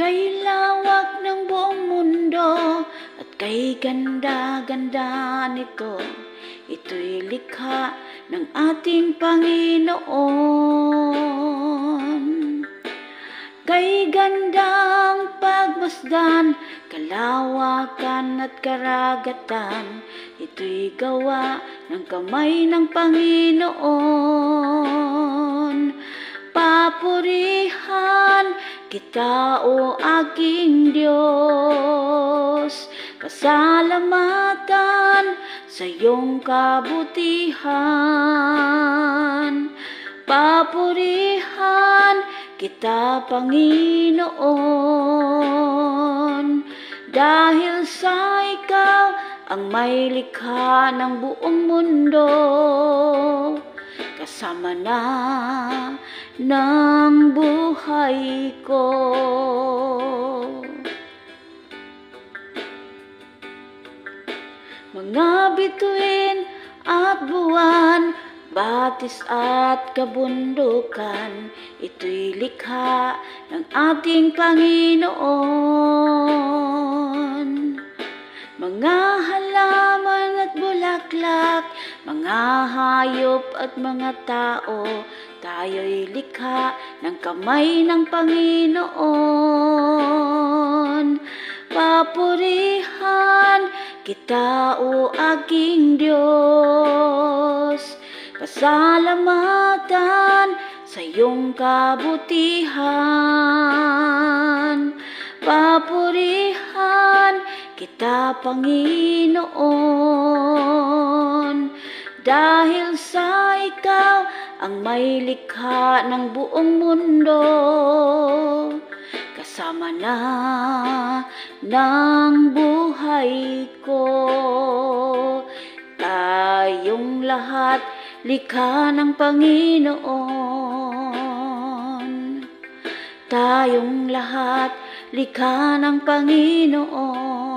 Kay lawak ng buong mundo at kay ganda-ganda nito, ito'y likha ng ating Panginoon. Kay gandang pagmasdan, kalawakan at karagatan, ito'y gawa ng kamay ng Panginoon. Papurihan kita, o aking Diyos, pasalamatan sa iyong kabutihan. Papurihan kita, Panginoon, dahil sa ikaw ang may likha ng buong mundo, kasama na ng buhay ko. Mga bituin at buwan, batis at kabundukan, ito'y likha ng ating Panginoon. Mga halaman at bulaklak, mga hayop at mga tao, tayo'y likha ng kamay ng Panginoon. Papurihan kita, o aking Diyos, pasalamatan sa iyong kabutihan. Papurihan kita, Panginoon, dahil sa ikaw ang may likha ng buong mundo, kasama na ng buhay ko. Tayong lahat likha ng Panginoon. Tayong lahat likha ng Panginoon.